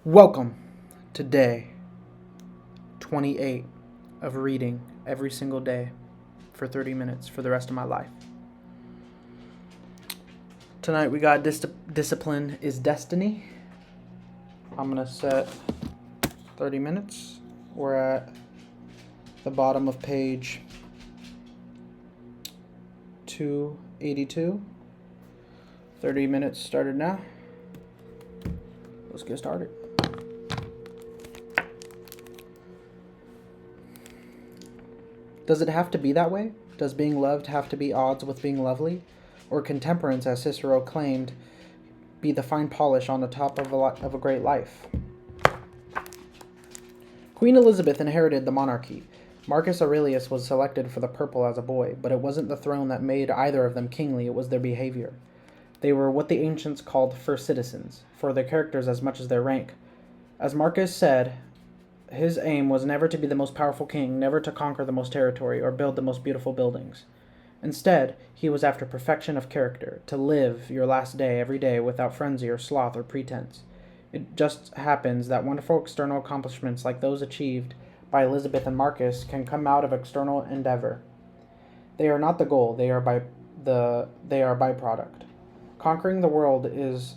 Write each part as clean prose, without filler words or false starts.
Welcome to day 28 of reading every single day for 30 minutes for the rest of my life. Tonight we got Discipline is Destiny. I'm going to set 30 minutes. We're at the bottom of page 282. 30 minutes started now. Let's get started. Does it have to be that way? Does being loved have to be odds with being lovely? Or can temperance, as Cicero claimed, be the fine polish on the top of a great life? Queen Elizabeth inherited the monarchy. Marcus Aurelius was selected for the purple as a boy, but it wasn't the throne that made either of them kingly, it was their behavior. They were what the ancients called first citizens, for their characters as much as their rank. As Marcus said, his aim was never to be the most powerful king, never to conquer the most territory, or build the most beautiful buildings. Instead, he was after perfection of character, to live your last day every day without frenzy or sloth or pretense. It just happens that wonderful external accomplishments like those achieved by Elizabeth and Marcus can come out of external endeavor. They are not the goal, they are byproduct. Conquering the world is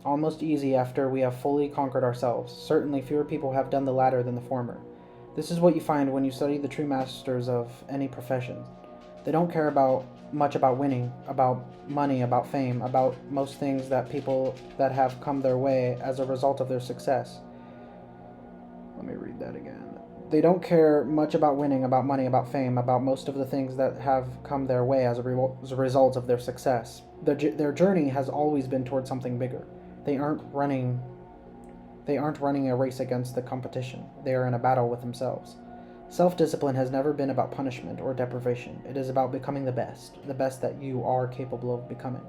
almost easy after we have fully conquered ourselves. Certainly fewer people have done the latter than the former. This is what you find when you study the true masters of any profession. They don't care much about winning, about money, about fame, about most things that people that have come their way as a result of their success. Let me read that again. They don't care much about winning, about money, about fame, about most of the things that have come their way as a result of their success. Their journey has always been toward something bigger. They aren't running a race against the competition. They are in a battle with themselves. Self-discipline has never been about punishment or deprivation. It is about becoming the best that you are capable of becoming.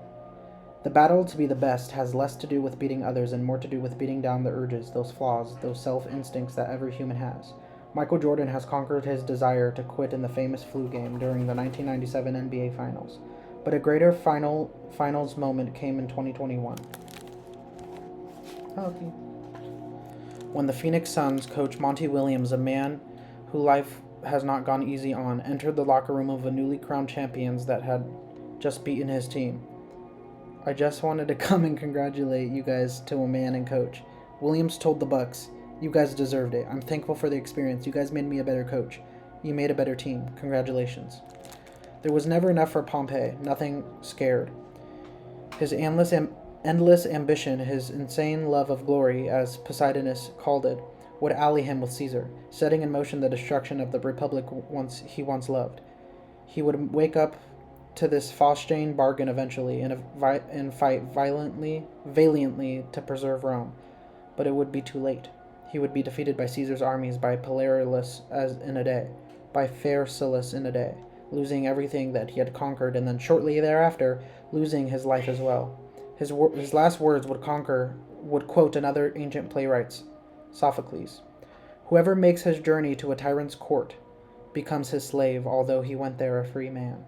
The battle to be the best has less to do with beating others and more to do with beating down the urges, those flaws, those self-instincts that every human has. Michael Jordan has conquered his desire to quit in the famous flu game during the 1997 NBA Finals. But a greater finals moment came in 2021. Okay. When the Phoenix Suns coach Monty Williams, a man who life has not gone easy on, entered the locker room of the newly crowned champions that had just beaten his team. I just wanted to come and congratulate you guys to a man and coach. Williams told the Bucks, "You guys deserved it. I'm thankful for the experience. You guys made me a better coach. You made a better team. Congratulations." There was never enough for Pompey. Nothing scared. His endless ambition, his insane love of glory, as Poseidonus called it, would ally him with Caesar, setting in motion the destruction of the republic he once loved. He would wake up to this Faustian bargain eventually and fight valiantly to preserve Rome. But it would be too late. He would be defeated by Caesar's armies, by Palaerolus in a day, by Phasaelus in a day, losing everything that he had conquered, and then shortly thereafter losing his life as well. His last words would quote another ancient playwright, Sophocles. "Whoever makes his journey to a tyrant's court becomes his slave, although he went there a free man."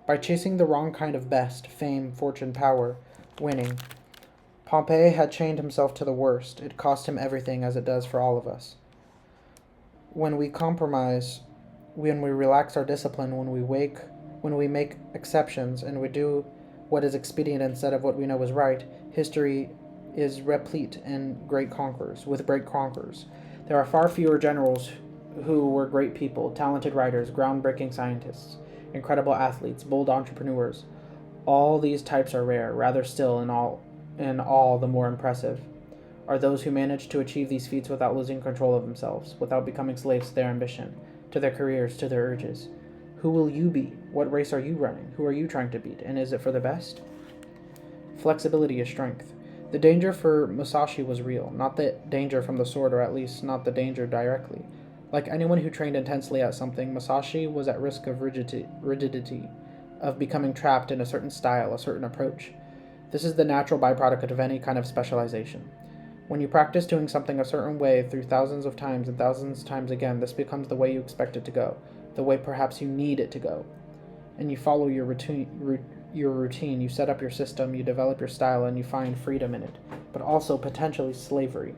By chasing the wrong kind of best, fame, fortune, power, winning, Pompey had chained himself to the worst. It cost him everything, as it does for all of us. When we compromise, when we relax our discipline, when we make exceptions, and we do what is expedient instead of what we know is right, history is replete with great conquerors. There are far fewer generals who were great people, talented writers, groundbreaking scientists, incredible athletes, bold entrepreneurs. All these types are rare. Rather still, and all the more impressive are those who manage to achieve these feats without losing control of themselves, without becoming slaves to their ambition, to their careers, to their urges. Who will you be? What race are you running? Who are you trying to beat? And is it for the best? Flexibility is strength. The danger for Musashi was real, not the danger from the sword, or at least not the danger directly. Like anyone who trained intensely at something, Musashi was at risk of rigidity, of becoming trapped in a certain style, a certain approach. This is the natural byproduct of any kind of specialization. When you practice doing something a certain way through thousands of times and thousands of times again, this becomes the way you expect it to go, the way perhaps you need it to go, and you follow your your routine, you set up your system, you develop your style, and you find freedom in it, but also potentially slavery.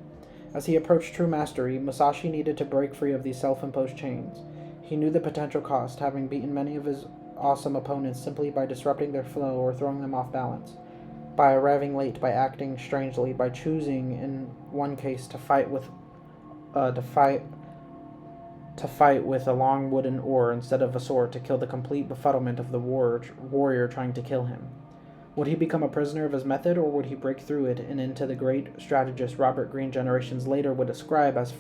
As he approached true mastery, Musashi needed to break free of these self-imposed chains. He knew the potential cost, having beaten many of his awesome opponents simply by disrupting their flow or throwing them off balance, by arriving late, by acting strangely, by choosing in one case to fight with a long wooden oar instead of a sword to kill the complete befuddlement of the warrior trying to kill him. Would he become a prisoner of his method, or would he break through it and into the great strategist Robert Greene generations later would describe as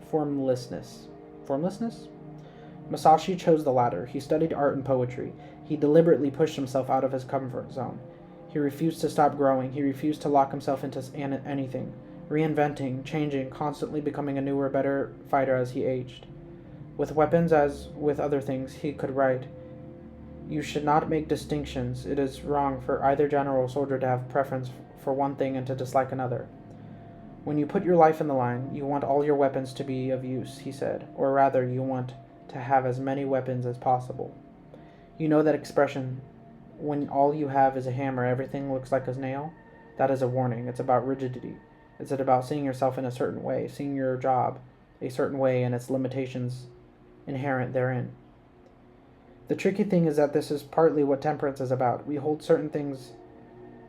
formlessness? Formlessness? Musashi chose the latter. He studied art and poetry. He deliberately pushed himself out of his comfort zone. He refused to stop growing. He refused to lock himself into anything, reinventing, changing, constantly becoming a newer, better fighter as he aged. With weapons, as with other things, he could write, "You should not make distinctions. It is wrong for either general or soldier to have preference for one thing and to dislike another. When you put your life in the line, you want all your weapons to be of use," he said, "or rather, you want to have as many weapons as possible. You know that expression, when all you have is a hammer, everything looks like a nail? That is a warning. It's about rigidity. It's about seeing yourself in a certain way, seeing your job a certain way and its limitations inherent therein. The tricky thing is that this is partly what temperance is about. We hold certain things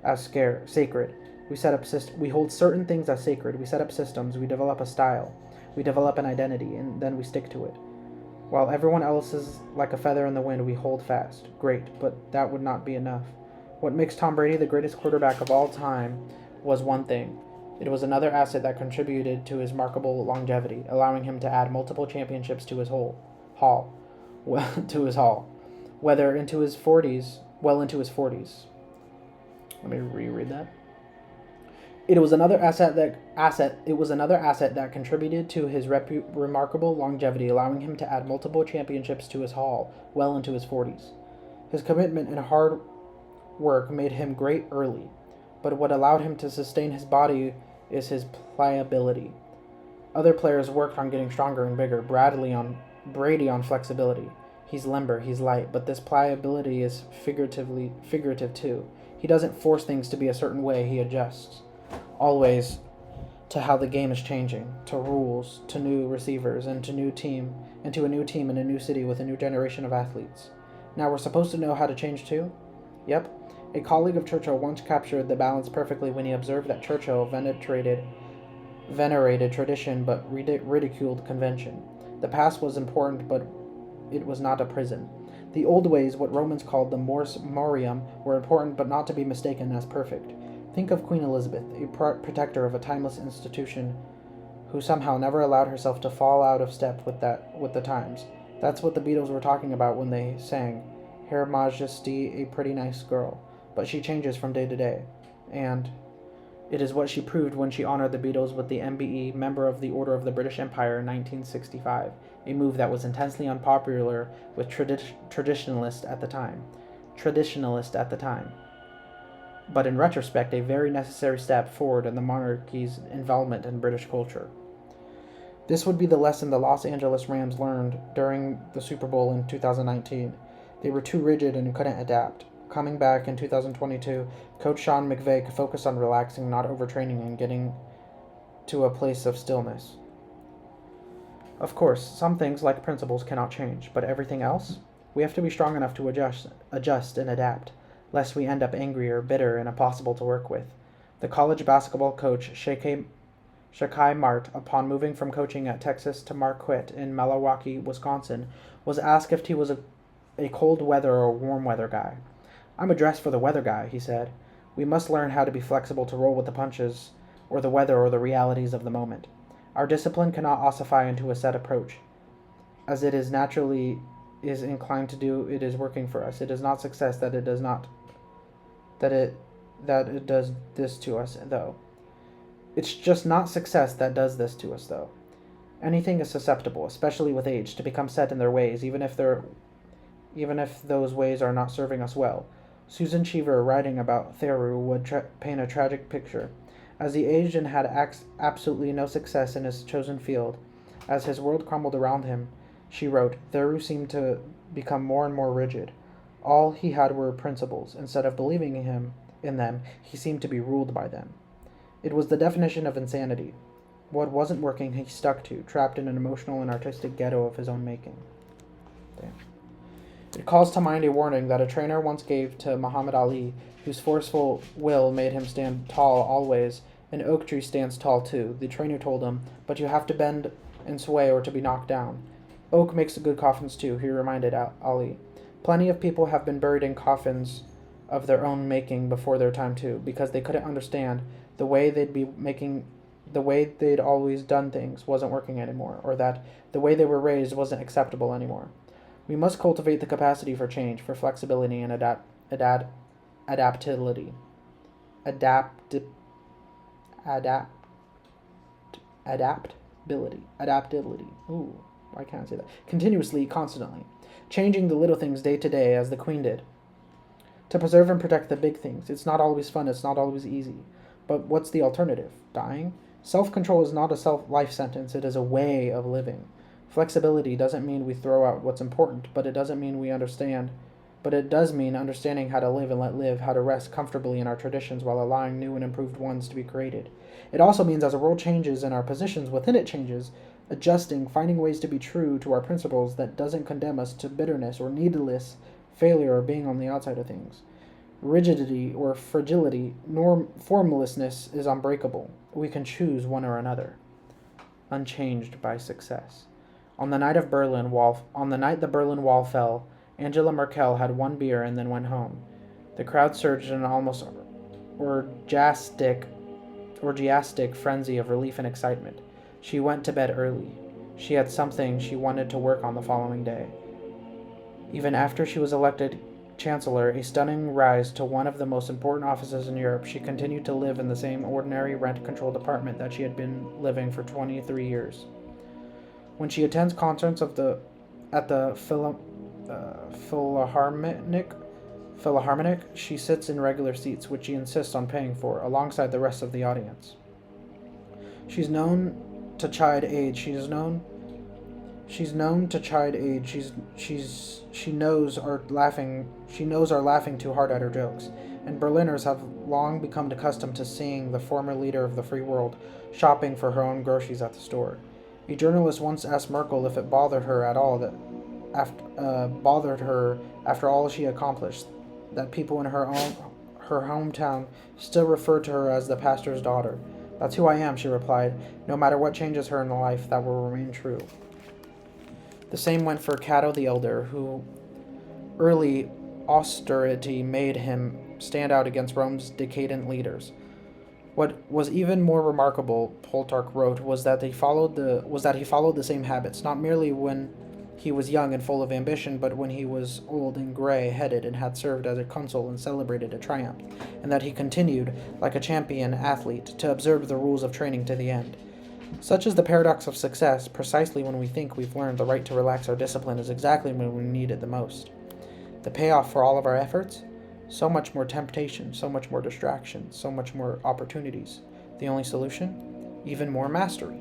as sacred. We hold certain things as sacred. We set up systems. We develop a style. We develop an identity, and then we stick to it. While everyone else is like a feather in the wind, we hold fast. Great, but that would not be enough. What makes Tom Brady the greatest quarterback of all time was one thing. It was another asset that contributed to his remarkable longevity, allowing him to add multiple championships to his haul, whether into his 40s, well into his 40s. Let me reread that. It was another asset that contributed to his remarkable longevity, allowing him to add multiple championships to his haul well into his 40s. His commitment and hard work made him great early, but what allowed him to sustain his body is his pliability. Other players worked on getting stronger and bigger. Brady on flexibility. He's limber, he's light, but this pliability is figurative too. He doesn't force things to be a certain way, he adjusts. Always to how the game is changing, to rules, to new receivers, and to a new team in a new city with a new generation of athletes. Now we're supposed to know how to change too? Yep. A colleague of Churchill once captured the balance perfectly when he observed that Churchill venerated tradition but ridiculed convention. The past was important, but it was not a prison. The old ways, what Romans called the mors morium, were important but not to be mistaken as perfect. Think of Queen Elizabeth, a protector of a timeless institution who somehow never allowed herself to fall out of step with the times. That's what the Beatles were talking about when they sang, "Her Majesty, a pretty nice girl," but she changes from day to day, and it is what she proved when she honored the Beatles with the MBE, Member of the Order of the British Empire, in 1965, a move that was intensely unpopular with traditionalists at the time. But in retrospect, a very necessary step forward in the monarchy's involvement in British culture. This would be the lesson the Los Angeles Rams learned during the Super Bowl in 2019. They were too rigid and couldn't adapt. Coming back in 2022, Coach Sean McVay focused on relaxing, not overtraining, and getting to a place of stillness. Of course, some things like principles cannot change, but everything else? We have to be strong enough to adjust and adapt, lest we end up angry or bitter and impossible to work with. The college basketball coach Shakai Mart, upon moving from coaching at Texas to Marquette in Milwaukee, Wisconsin, was asked if he was a cold weather or warm weather guy. "I'm a dress for the weather guy," he said. "We must learn how to be flexible to roll with the punches or the weather or the realities of the moment. Our discipline cannot ossify into a set approach. As it is naturally is inclined to do, it is working for us. It is not success that it does this to us, though. It's just not success that does this to us, though. Anything is susceptible, especially with age, to become set in their ways, even if those ways are not serving us well." Susan Cheever, writing about Theroux, would paint a tragic picture. As he aged and had absolutely no success in his chosen field, as his world crumbled around him, she wrote, "Theroux seemed to become more and more rigid. All he had were principles. Instead of believing in them, he seemed to be ruled by them. It was the definition of insanity. What wasn't working, he stuck to, trapped in an emotional and artistic ghetto of his own making. Damn. It calls to mind a warning that a trainer once gave to Muhammad Ali, whose forceful will made him stand tall always. An oak tree stands tall too. The trainer told him, but you have to bend and sway or to be knocked down. Oak makes good coffins too, he reminded Ali. Plenty of people have been buried in coffins of their own making before their time too, because they couldn't understand the way they'd always done things wasn't working anymore, or that the way they were raised wasn't acceptable anymore. We must cultivate the capacity for change, for flexibility and adaptability. Adaptability. Ooh, why can't I say that? Continuously, constantly. Changing the little things day to day as the Queen did. To preserve and protect the big things. It's not always fun, it's not always easy. But what's the alternative? Dying? Self-control is not a life sentence, it is a way of living. Flexibility doesn't mean we throw out what's important, but it does mean understanding how to live and let live, how to rest comfortably in our traditions while allowing new and improved ones to be created. It also means as the world changes and our positions within it changes, adjusting, finding ways to be true to our principles that doesn't condemn us to bitterness or needless failure or being on the outside of things. Rigidity or fragility, formlessness is unbreakable. We can choose one or another. Unchanged by success. On the night the Berlin Wall fell, Angela Merkel had one beer and then went home. The crowd surged in an almost orgiastic frenzy of relief and excitement. She went to bed early. She had something she wanted to work on the following day. Even after she was elected Chancellor, a stunning rise to one of the most important offices in Europe, she continued to live in the same ordinary rent-controlled apartment that she had been living for 23 years. When she attends concerts at the Philharmonic, she sits in regular seats, which she insists on paying for, alongside the rest of the audience. She's known to chide age. She knows our laughing too hard at her jokes, and Berliners have long become accustomed to seeing the former leader of the free world shopping for her own groceries at the store. A journalist once asked Merkel if it bothered her at all after all she accomplished, that people in her hometown still referred to her as the pastor's daughter. That's who I am, she replied. No matter what changes her in life, that will remain true. The same went for Cato the Elder, who early austerity made him stand out against Rome's decadent leaders. What was even more remarkable, Plutarch wrote, was that he followed the same habits, not merely when he was young and full of ambition, but when he was old and gray-headed and had served as a consul and celebrated a triumph, and that he continued, like a champion athlete, to observe the rules of training to the end. Such is the paradox of success. Precisely when we think we've learned the right to relax our discipline is exactly when we need it the most. The payoff for all of our efforts? So much more temptation, so much more distraction, so much more opportunities. The only solution? Even more mastery.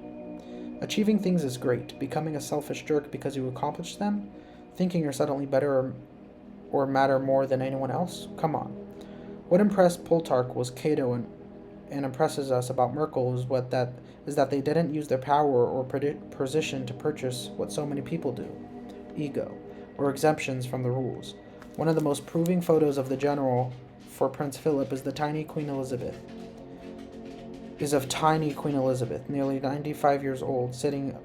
Achieving things is great. Becoming a selfish jerk because you accomplished them? Thinking you're suddenly better or matter more than anyone else? Come on. What impressed Plutarch was Cato and impresses us about Merkel is that they didn't use their power or position to purchase what so many people do. Ego, or exemptions from the rules. One of the most proving photos of the general for Prince Philip is of tiny Queen Elizabeth, nearly 95 years old, sitting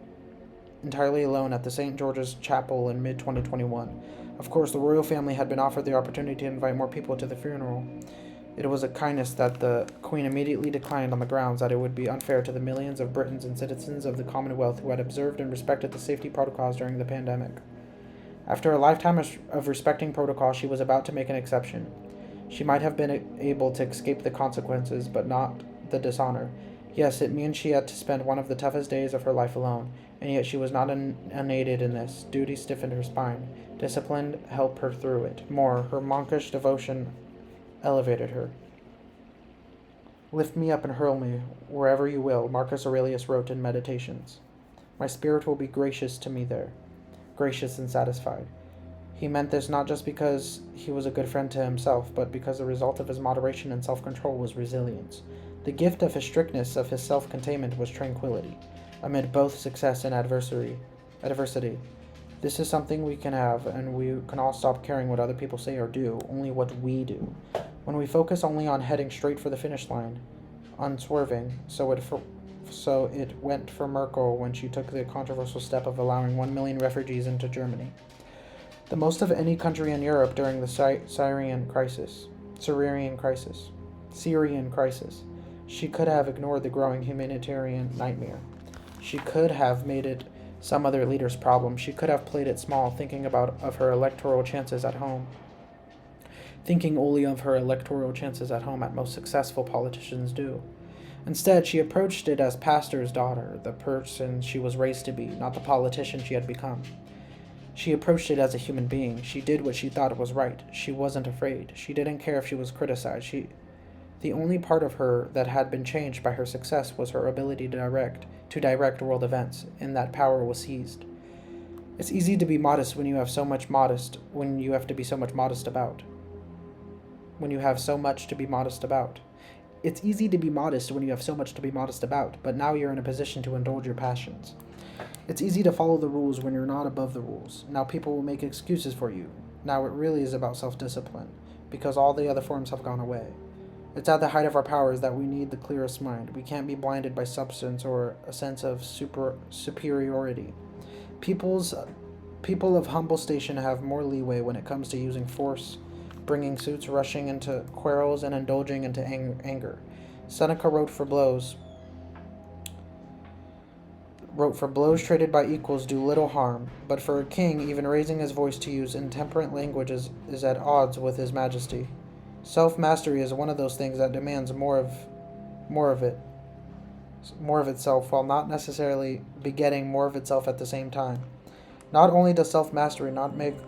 entirely alone at the St. George's Chapel in mid-2021. Of course, the royal family had been offered the opportunity to invite more people to the funeral. It was a kindness that the Queen immediately declined on the grounds that it would be unfair to the millions of Britons and citizens of the Commonwealth who had observed and respected the safety protocols during the pandemic. After a lifetime of respecting protocol, she was about to make an exception. She might have been able to escape the consequences, but not the dishonor. Yes, it means she had to spend one of the toughest days of her life alone, and yet she was not unaided in this. Duty stiffened her spine. Discipline helped her through it. More, her monkish devotion elevated her. Lift me up and hurl me wherever you will, Marcus Aurelius wrote in Meditations. My spirit will be gracious to me there, gracious and satisfied. He meant this not just because he was a good friend to himself, but because the result of his moderation and self-control was resilience. The gift of his strictness, of his self-containment, was tranquility, amid both success and adversity. This is something we can have, and we can all stop caring what other people say or do, only what we do. When we focus only on heading straight for the finish line, unswerving, so it went for Merkel when she took the controversial step of allowing 1 million refugees into Germany. The most of any country in Europe during the Syrian crisis. She could have ignored the growing humanitarian nightmare. She could have made it some other leader's problem. She could have played it small, thinking of her electoral chances at home. Thinking only of her electoral chances at home, as most successful politicians do. Instead, she approached it as pastor's daughter, the person she was raised to be, not the politician she had become. She approached it as a human being. She did what she thought was right. She wasn't afraid. She didn't care if she was criticized. The only part of her that had been changed by her success was her ability to direct world events, and that power was seized. It's easy to be modest when you have so much when you have to be so much modest about. When you have so much to be modest about. It's easy to be modest when you have so much to be modest about, but now you're in a position to indulge your passions. It's easy to follow the rules when you're not above the rules. Now people will make excuses for you. Now it really is about self-discipline, because all the other forms have gone away. It's at the height of our powers that we need the clearest mind. We can't be blinded by substance or a sense of superiority. People of humble station have more leeway when it comes to using force, bringing suits, rushing into quarrels, and indulging into anger. Seneca wrote for blows traded by equals do little harm, but for a king, even raising his voice to use intemperate language is at odds with his majesty. Self-mastery is one of those things that demands more of itself, while not necessarily begetting more of itself at the same time. Not only does self-mastery not make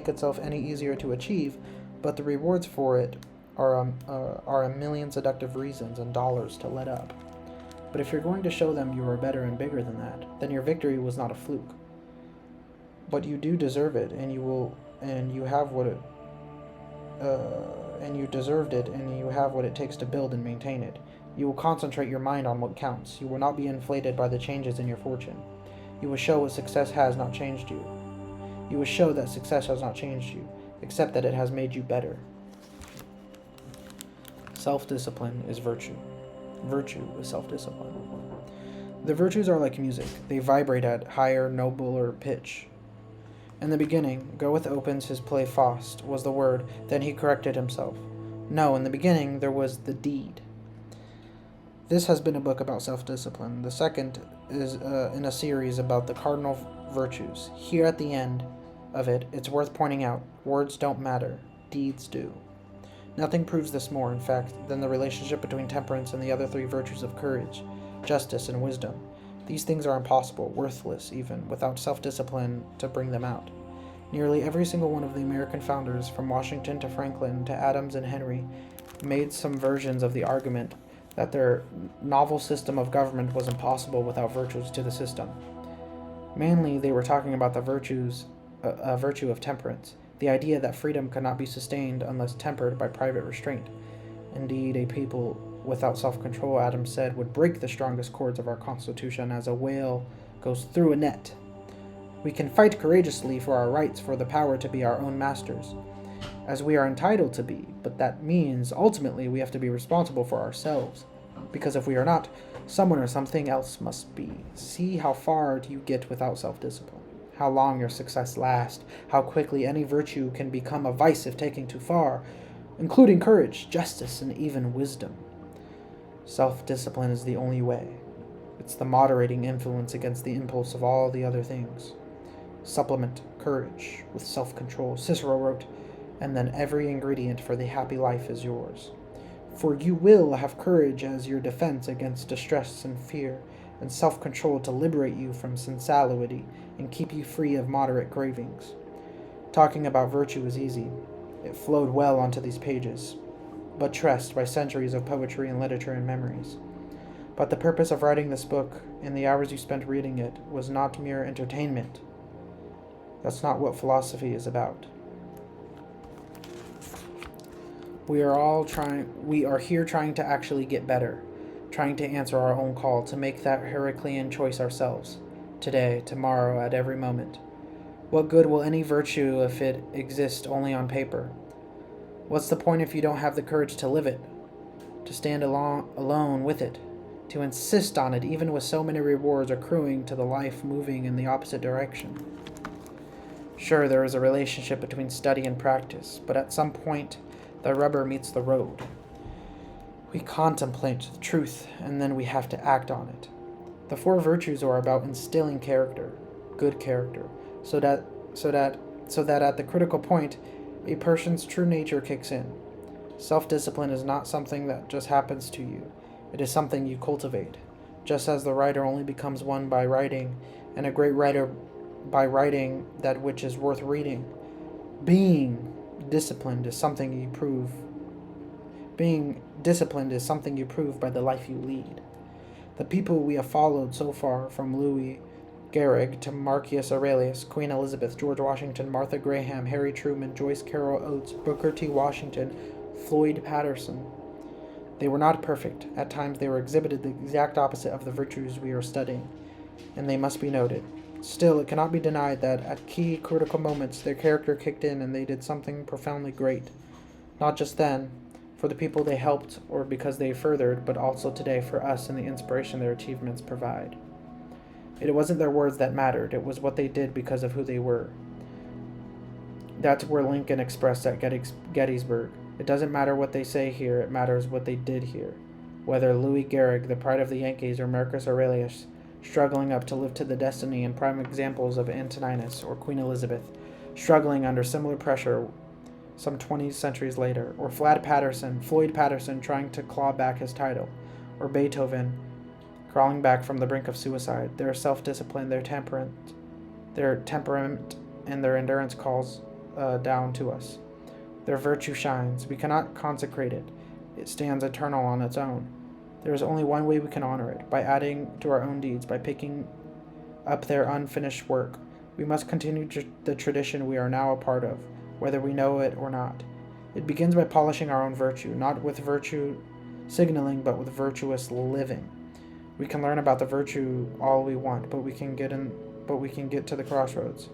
itself any easier to achieve, but the rewards for it are a million seductive reasons and dollars to let up. But if you're going to show them you are better and bigger than that, then your victory was not a fluke. But you do deserve it, and you deserved it, and you have what it takes to build and maintain it. You will concentrate your mind on what counts. You will not be inflated by the changes in your fortune. You will show what success has not changed you. You will show that success has not changed you, except that it has made you better. Self-discipline is virtue. Virtue is self-discipline. The virtues are like music. They vibrate at higher, nobler pitch. In the beginning, Goethe opens his play Faust was the word, then he corrected himself. No, in the beginning there was the deed. This has been a book about self-discipline. The second is in a series about the cardinal virtues. Here at the end of it, it's worth pointing out, words don't matter, deeds do. Nothing proves this more, in fact, than the relationship between temperance and the other three virtues of courage, justice, and wisdom. These things are impossible, worthless even, without self-discipline to bring them out. Nearly every single one of the American founders, from Washington to Franklin to Adams and Henry, made some versions of the argument that their novel system of government was impossible without virtues to the system. Mainly, they were talking about the virtue of temperance, the idea that freedom could not be sustained unless tempered by private restraint. Indeed, a people without self-control, Adams said, would break the strongest cords of our Constitution as a whale goes through a net. We can fight courageously for our rights, for the power to be our own masters, as we are entitled to be, but that means ultimately we have to be responsible for ourselves, because if we are not, someone or something else must be. See how far you get without self-discipline, how long your success lasts, how quickly any virtue can become a vice if taken too far, including courage, justice, and even wisdom. Self-discipline is the only way. It's the moderating influence against the impulse of all the other things. Supplement courage with self-control, Cicero wrote, and then every ingredient for the happy life is yours. For you will have courage as your defense against distress and fear, and self-control to liberate you from sensuality and keep you free of moderate cravings. Talking about virtue is easy. It flowed well onto these pages, buttressed by centuries of poetry and literature and memories. But the purpose of writing this book, and the hours you spent reading it, was not mere entertainment. That's not what philosophy is about. We are here trying to actually get better, trying to answer our own call, to make that Heraclean choice ourselves, today, tomorrow, at every moment. What good will any virtue if it exists only on paper? What's the point if you don't have the courage to live it, to stand alone with it, to insist on it even with so many rewards accruing to the life moving in the opposite direction? Sure, there is a relationship between study and practice, but at some point, the rubber meets the road. We contemplate the truth, and then we have to act on it. The four virtues are about instilling character, good character, so that at the critical point, a person's true nature kicks in. Self-discipline is not something that just happens to you. It is something you cultivate. Just as the writer only becomes one by writing, and a great writer by writing that which is worth reading. Being disciplined is something you prove by the life you lead. The people we have followed so far, from Louis Gehrig to Marcus Aurelius, Queen Elizabeth, George Washington, Martha Graham, Harry Truman, Joyce Carol Oates, Booker T. Washington, Floyd Patterson. They were not perfect. At times they were exhibited the exact opposite of the virtues we are studying, and they must be noted. Still, it cannot be denied that at key critical moments their character kicked in and they did something profoundly great. Not just then, for the people they helped or because they furthered, but also today for us and the inspiration their achievements provide. It wasn't their words that mattered, it was what they did because of who they were. That's where Lincoln expressed at Gettysburg. It doesn't matter what they say here, it matters what they did here. Whether Louis Gehrig, the pride of the Yankees, or Marcus Aurelius, struggling up to live to the destiny and prime examples of Antoninus or Queen Elizabeth, struggling under similar pressure some 20 centuries later, or Floyd Patterson trying to claw back his title, or Beethoven crawling back from the brink of suicide. Their self-discipline, their temperament, and their endurance calls down to us. Their virtue shines. We cannot consecrate it. It stands eternal on its own. There is only one way we can honor it, by adding to our own deeds, by picking up their unfinished work. We must continue the tradition we are now a part of, whether we know it or not. It begins by polishing our own virtue, not with virtue signaling, but with virtuous living. We can learn about the virtue all we want, but we can get to the crossroads.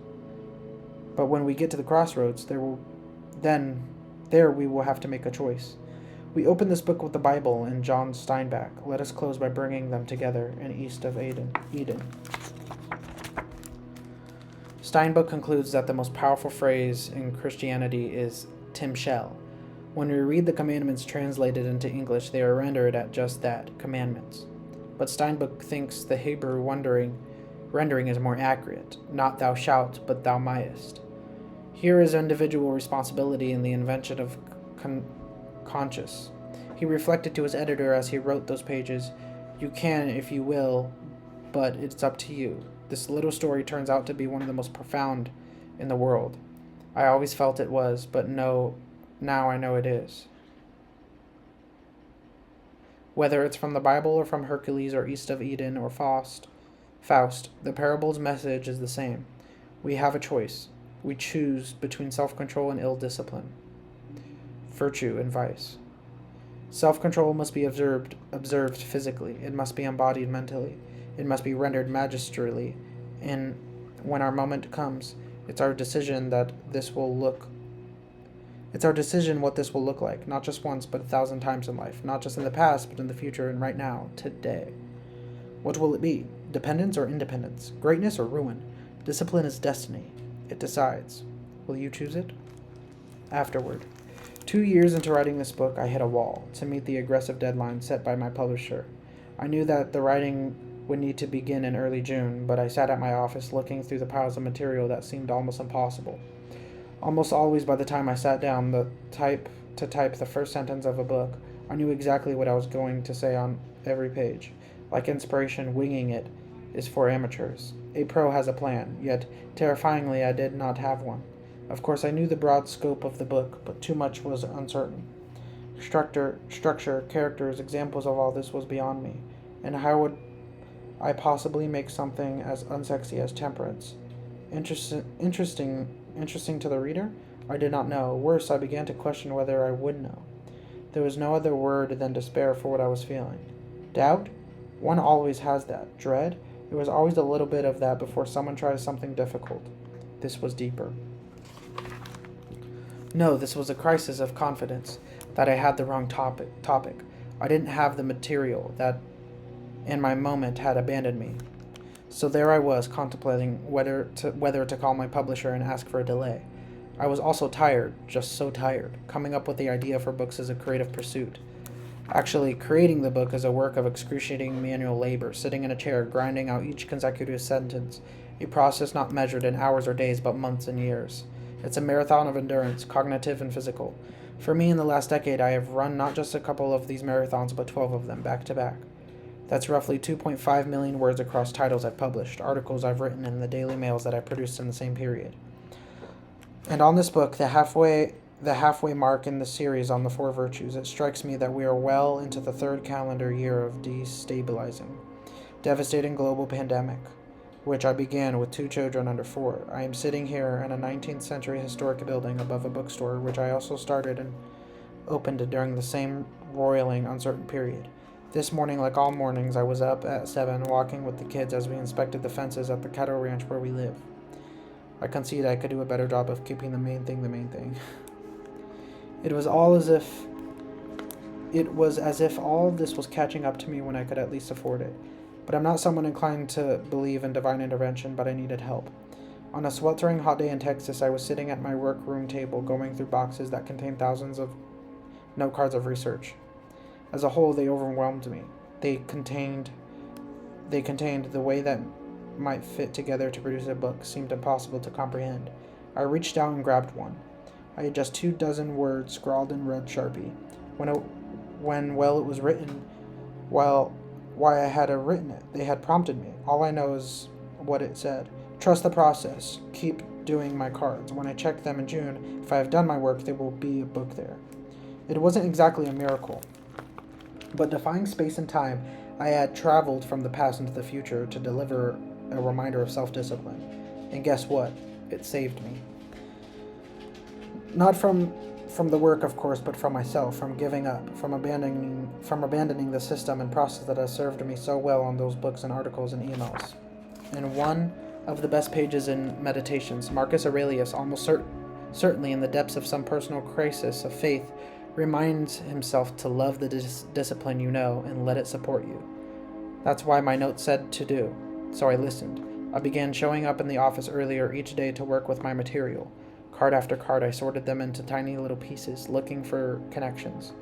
But when we get to the crossroads, there we will have to make a choice. We open this book with the Bible and John Steinbeck. Let us close by bringing them together in East of Eden. Steinbeck concludes that the most powerful phrase in Christianity is Tim Shell. When we read the commandments translated into English, they are rendered at just that, commandments. But Steinbeck thinks the Hebrew rendering is more accurate, not thou shalt, but thou mightest. Here is individual responsibility in the invention of conscious. He reflected to his editor as he wrote those pages, "You can if you will, but it's up to you." This little story turns out to be one of the most profound in the world. I always felt it was, but now I know it is. Whether it's from the Bible or from Hercules or East of Eden or Faust, the parable's message is the same. We have a choice. We choose between self-control and ill-discipline, virtue and vice. Self-control must be observed physically. It must be embodied mentally. It must be rendered magistrally. And when our moment comes, it's our decision what this will look like, not just once, but 1,000 times in life, not just in the past, but in the future and right now, today. What will it be? Dependence or independence? Greatness or ruin? Discipline is destiny. It decides. Will you choose it? Afterward. 2 years into writing this book, I hit a wall to meet the aggressive deadline set by my publisher. I knew that the writing would need to begin in early June, but I sat at my office looking through the piles of material that seemed almost impossible. Almost always by the time I sat down to type the first sentence of a book, I knew exactly what I was going to say on every page. Like inspiration, winging it is for amateurs. A pro has a plan, yet terrifyingly I did not have one. Of course I knew the broad scope of the book, but too much was uncertain. Structure, characters, examples of all this was beyond me, and how would I possibly make something as unsexy as temperance Interesting to the reader? I did not know. Worse, I began to question whether I would know. There was no other word than despair for what I was feeling. Doubt? One always has that. Dread? There was always a little bit of that before someone tries something difficult. This was deeper. No, this was a crisis of confidence that I had the wrong topic. I didn't have the material that in my moment had abandoned me. So there I was contemplating whether to call my publisher and ask for a delay. I was also tired, just so tired. Coming up with the idea for books is a creative pursuit. Actually, creating the book is a work of excruciating manual labor, sitting in a chair, grinding out each consecutive sentence, a process not measured in hours or days, but months and years. It's a marathon of endurance, cognitive and physical. For me, in the last decade, I have run not just a couple of these marathons, but 12 of them, back to back. That's roughly 2.5 million words across titles I've published, articles I've written, and the daily mails that I produced in the same period. And on this book, the halfway mark in the series on the four virtues, it strikes me that we are well into the third calendar year of destabilizing, devastating global pandemic, which I began with 2 children under 4. I am sitting here in a 19th century historic building above a bookstore, which I also started and opened during the same roiling, uncertain period. This morning, like all mornings, I was up at 7, walking with the kids as we inspected the fences at the cattle ranch where we live. I concede I could do a better job of keeping the main thing. It was as if all of this was catching up to me when I could at least afford it. But I'm not someone inclined to believe in divine intervention, but I needed help. On a sweltering hot day in Texas, I was sitting at my workroom table going through boxes that contained thousands of note cards of research. As a whole, they overwhelmed me. They contained the way that might fit together to produce a book seemed impossible to comprehend. I reached out and grabbed one. I had just 24 words scrawled in red Sharpie. When it was written, why I had written it. They had prompted me. All I know is what it said. Trust the process. Keep doing my cards. When I check them in June, if I have done my work, there will be a book there. It wasn't exactly a miracle, but defying space and time, I had traveled from the past into the future to deliver a reminder of self-discipline. And guess what? It saved me. Not from the work, of course, but from myself, from giving up, from abandoning the system and process that has served me so well on those books and articles and emails. In one of the best pages in Meditations, Marcus Aurelius, almost certainly in the depths of some personal crisis of faith, reminds himself to love the discipline you know and let it support you. That's why my note said to do, so I listened. I began showing up in the office earlier each day to work with my material. Card after card, I sorted them into tiny little pieces, looking for connections,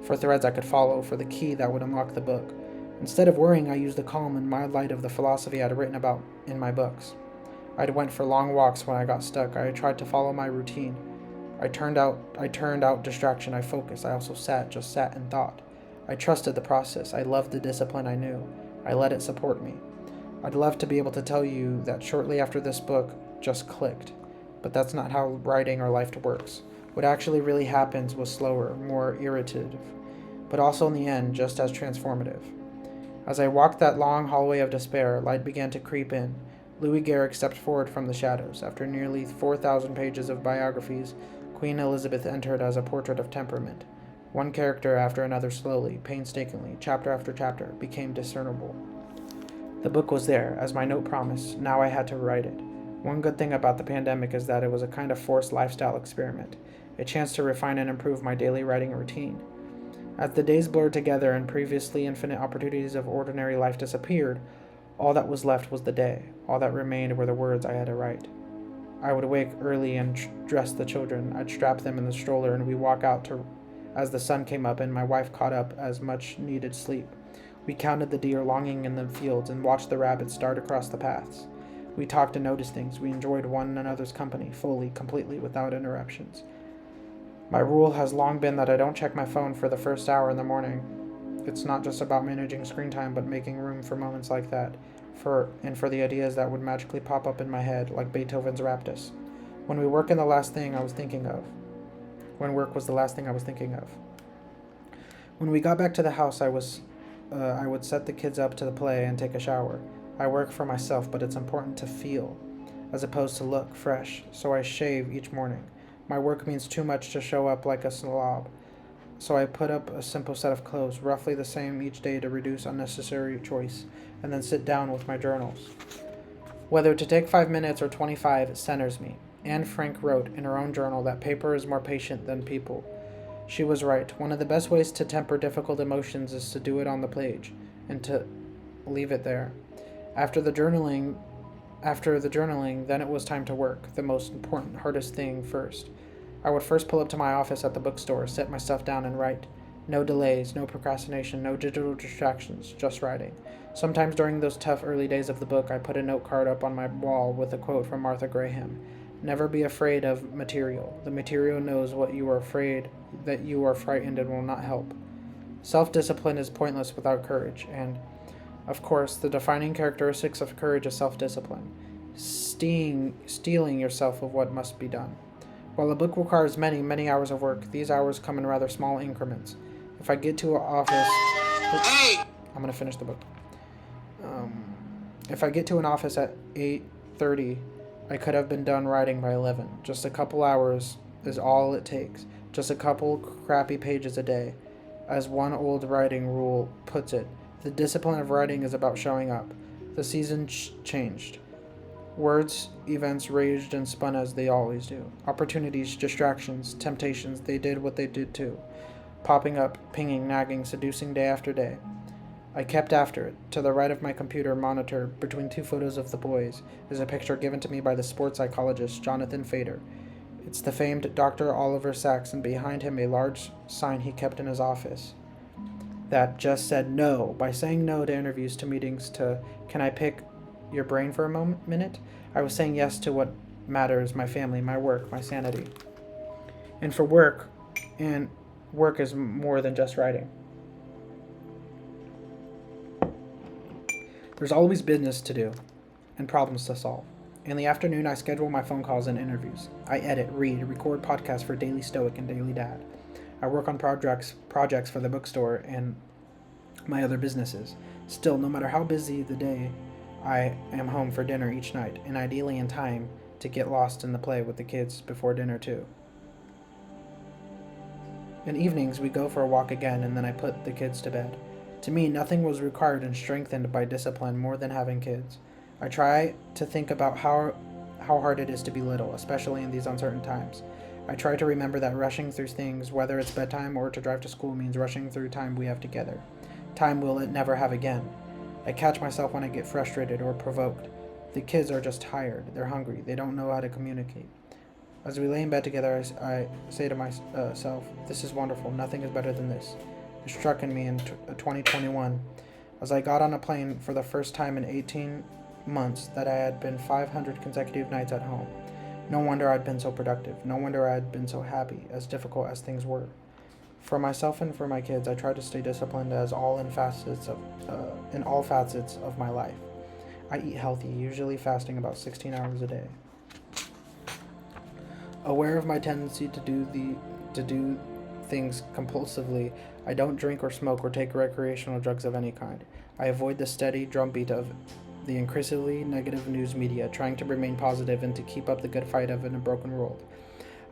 for threads I could follow, for the key that would unlock the book. Instead of worrying, I used the calm and mild light of the philosophy I'd written about in my books. I went for long walks when I got stuck. I tried to follow my routine. I turned out distraction. I focused. I also just sat and thought. I trusted the process. I loved the discipline I knew. I let it support me. I'd love to be able to tell you that shortly after this book just clicked. But that's not how writing or life works. What actually really happens was slower, more irritative, but also in the end just as transformative. As I walked that long hallway of despair, light began to creep in. Louis Garrick stepped forward from the shadows. After nearly 4,000 pages of biographies, Queen Elizabeth entered as a portrait of temperament. One character after another slowly, painstakingly, chapter after chapter, became discernible. The book was there, as my note promised. Now I had to write it. One good thing about the pandemic is that it was a kind of forced lifestyle experiment, a chance to refine and improve my daily writing routine. As the days blurred together and previously infinite opportunities of ordinary life disappeared, all that was left was the day. All that remained were the words I had to write. I would wake early and dress the children. I'd strap them in the stroller and we'd walk out as the sun came up and my wife caught up as much needed sleep. We counted the deer longing in the fields and watched the rabbits dart across the paths. We talked and noticed things. We enjoyed one another's company, fully, completely, without interruptions. My rule has long been that I don't check my phone for the first hour in the morning. It's not just about managing screen time, but making room for moments like that, for the ideas that would magically pop up in my head, like Beethoven's Raptus. When work was the last thing I was thinking of. When we got back to the house, I would set the kids up to play and take a shower. I work for myself, but it's important to feel. as opposed to look fresh, so I shave each morning. My work means too much to show up like a slob, so I put up a simple set of clothes, roughly the same each day to reduce unnecessary choice, and then sit down with my journals. Whether to take 5 minutes or 25, it centers me. Anne Frank wrote in her own journal that paper is more patient than people. She was right. One of the best ways to temper difficult emotions is to do it on the page, and to leave it there. After the journaling, then it was time to work, the most important, hardest thing first. I would first pull up to my office at the bookstore, set my stuff down, and write. No delays, no procrastination, no digital distractions, just writing. Sometimes during those tough early days of the book, I put a note card up on my wall with a quote from Martha Graham. Never be afraid of material. The material knows what you are afraid that you are frightened and will not help. Self-discipline is pointless without courage, and, of course, the defining characteristics of courage is self-discipline. Stealing yourself of what must be done. While a book requires many, many hours of work, these hours come in rather small increments. If I get to an office... I'm going to finish the book. If I get to an office at 8:30, I could have been done writing by 11. Just a couple hours is all it takes. Just a couple crappy pages a day. As one old writing rule puts it, the discipline of writing is about showing up. The season changed. Words, events raged and spun as they always do. Opportunities, distractions, temptations, they did what they did too. Popping up, pinging, nagging, seducing day after day. I kept after it. To the right of my computer monitor, between two photos of the boys, is a picture given to me by the sports psychologist Jonathan Fader. It's the famed Dr. Oliver Sacks, and behind him a large sign he kept in his office that just said no. By saying no to interviews, to meetings, to "Can I pick your brain for a minute?" I was saying yes to what matters: my family, my work, my sanity. And work is more than just writing. There's always business to do and problems to solve. In the afternoon, I schedule my phone calls and interviews. I edit, read, record podcasts for Daily Stoic and Daily Dad. I work on projects for the bookstore and my other businesses. Still, no matter how busy the day, I am home for dinner each night, and ideally in time to get lost in the play with the kids before dinner too. In evenings, we go for a walk again, and then I put the kids to bed. To me, nothing was required and strengthened by discipline more than having kids. I try to think about how hard it is to be little, especially in these uncertain times. I try to remember that rushing through things, whether it's bedtime or to drive to school, means rushing through time we have together. Time we'll never have again. I catch myself when I get frustrated or provoked. The kids are just tired. They're hungry. They don't know how to communicate. As we lay in bed together, I say to myself, this is wonderful. Nothing is better than this. It struck in me in 2021 as I got on a plane for the first time in 18 months that I had been 500 consecutive nights at home. No wonder I'd been so productive. No wonder I'd been so happy, as difficult as things were. For myself and for my kids, I try to stay disciplined in all facets of my life. I eat healthy, usually fasting about 16 hours a day. Aware of my tendency to do things compulsively, I don't drink or smoke or take recreational drugs of any kind. I avoid the steady drumbeat of the increasingly negative news media, trying to remain positive and to keep up the good fight in a broken world.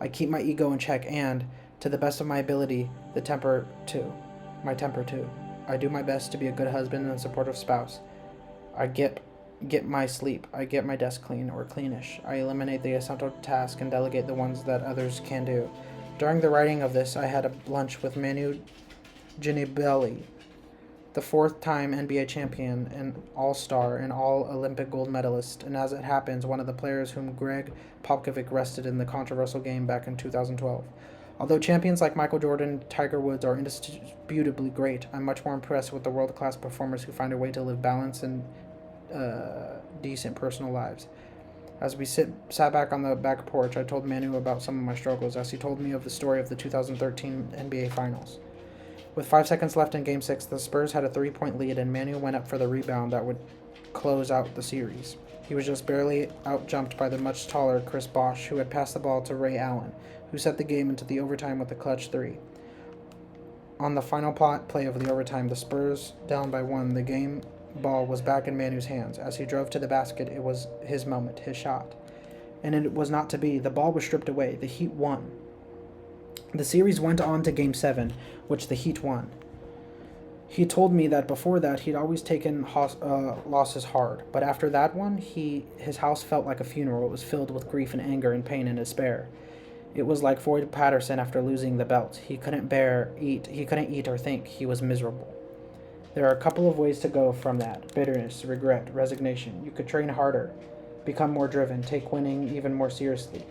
I keep my ego in check and, to the best of my ability, my temper too. I do my best to be a good husband and supportive spouse. I get my sleep. I get my desk clean or cleanish. I eliminate the essential tasks and delegate the ones that others can do. During the writing of this, I had a lunch with Manu Ginobili, the fourth-time NBA champion, an all-star, and all-Olympic gold medalist, and as it happens, one of the players whom Greg Popovich rested in the controversial game back in 2012. Although champions like Michael Jordan and Tiger Woods are indisputably great, I'm much more impressed with the world-class performers who find a way to live balanced and decent personal lives. As we sat back on the back porch, I told Manu about some of my struggles, as he told me of the story of the 2013 NBA Finals. With 5 seconds left in Game 6, the Spurs had a 3-point lead, and Manu went up for the rebound that would close out the series. He was just barely outjumped by the much taller Chris Bosh, who had passed the ball to Ray Allen, who set the game into the overtime with a clutch 3. On the final play of the overtime, the Spurs down by 1, the game ball was back in Manu's hands. As he drove to the basket, it was his moment, his shot. and it was not to be. The ball was stripped away. The Heat won. The series went on to Game 7, which the Heat won. He told me that before that he'd always taken losses hard, but after that one, his house felt like a funeral. It was filled with grief and anger and pain and despair. It was like Floyd Patterson after losing the belt. He couldn't eat or think. He was miserable. There are a couple of ways to go from that: bitterness, regret, resignation. You could train harder, become more driven, take winning even more seriously.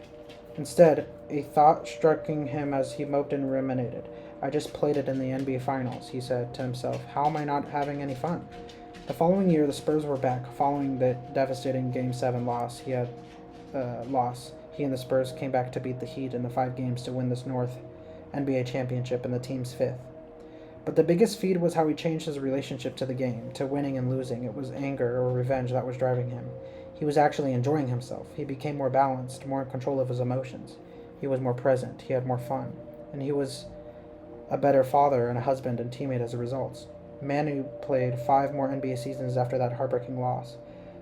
Instead, a thought struck him as he moped and ruminated. I just played it in the NBA Finals, he said to himself. How am I not having any fun? The following year, the Spurs were back. Following the devastating Game 7 loss, he and the Spurs came back to beat the Heat in the 5 games to win this North NBA championship and the team's 5th. But the biggest feat was how he changed his relationship to the game, to winning and losing. It was anger or revenge that was driving him. He was actually enjoying himself. He became more balanced, more in control of his emotions. He was more present. He had more fun. And he was a better father and a husband and teammate as a result. Manu played 5 more NBA seasons after that heartbreaking loss.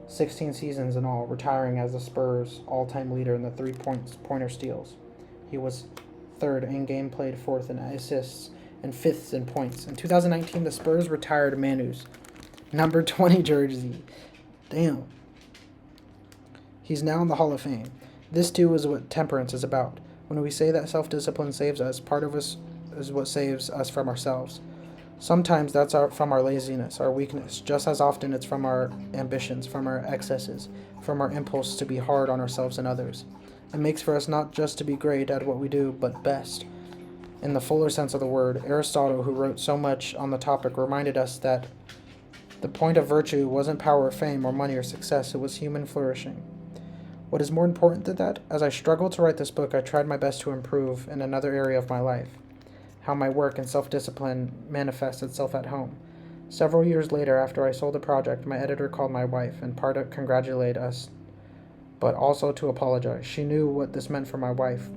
16 seasons in all, retiring as the Spurs' all-time leader in the three-pointer steals. He was 3rd in game played, 4th in assists, and 5th in points. In 2019, the Spurs retired Manu's number 20 jersey. Damn. He's now in the Hall of Fame. This, too, is what temperance is about. When we say that self-discipline saves us, part of us is what saves us from ourselves. Sometimes that's from our laziness, our weakness. Just as often it's from our ambitions, from our excesses, from our impulse to be hard on ourselves and others. It makes for us not just to be great at what we do, but best. In the fuller sense of the word, Aristotle, who wrote so much on the topic, reminded us that the point of virtue wasn't power, fame, or money or success. It was human flourishing. What is more important than that? As I struggled to write this book, I tried my best to improve in another area of my life. How my work and self-discipline manifests itself at home. Several years later, after I sold the project, my editor called my wife and part to congratulate us, but also to apologize. She knew what this meant for my wife,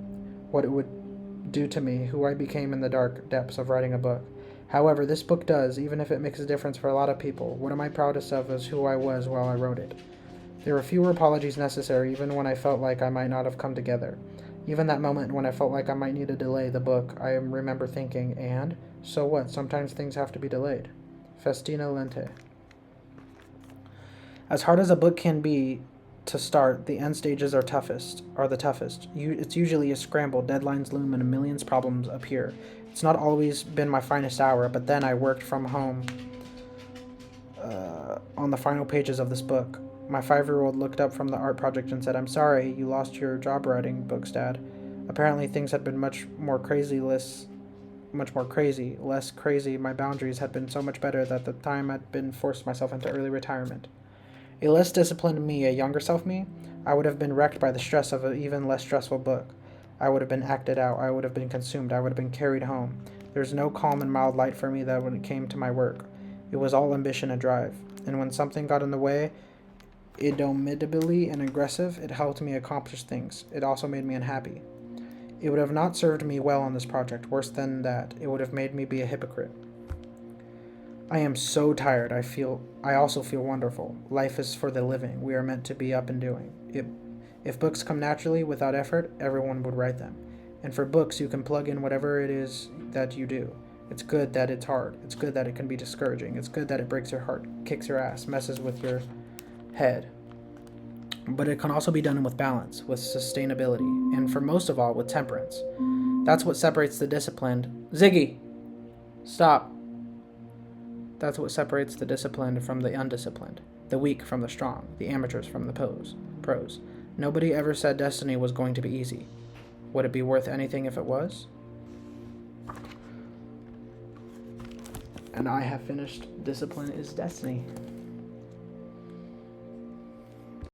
what it would do to me, who I became in the dark depths of writing a book. However, this book does, even if it makes a difference for a lot of people. What am I proudest of is who I was while I wrote it. There were fewer apologies necessary, even when I felt like I might not have come together. Even that moment when I felt like I might need to delay the book, I remember thinking, and? So what? Sometimes things have to be delayed. Festina Lente. As hard as a book can be to start, the end stages are the toughest. It's usually a scramble. Deadlines loom and millions problems appear. It's not always been my finest hour, but then I worked from home on the final pages of this book. My 5-year-old looked up from the art project and said, I'm sorry, you lost your job writing books, Dad. Apparently things had been much more crazy. Less crazy. My boundaries had been so much better that the time I'd been forced myself into early retirement. A less disciplined me, a younger self me, I would have been wrecked by the stress of an even less stressful book. I would have been acted out. I would have been consumed. I would have been carried home. There's no calm and mild light for me that when it came to my work. It was all ambition and drive. And when something got in the way, indomitably and aggressive, it helped me accomplish things. It also made me unhappy. It would have not served me well on this project. Worse than that, it would have made me be a hypocrite. I am so tired. I also feel wonderful. Life is for the living. We are meant to be up and doing. If books come naturally without effort, everyone would write them. And for books, you can plug in whatever it is that you do. It's good that it's hard. It's good that it can be discouraging. It's good that it breaks your heart, kicks your ass, messes with your head. But it can also be done with balance, with sustainability, and for most of all, with temperance. That's what separates the disciplined. Ziggy! Stop. That's what separates the disciplined from the undisciplined, the weak from the strong, the amateurs from the pros. Nobody ever said destiny was going to be easy. Would it be worth anything if it was? And I have finished Discipline is Destiny.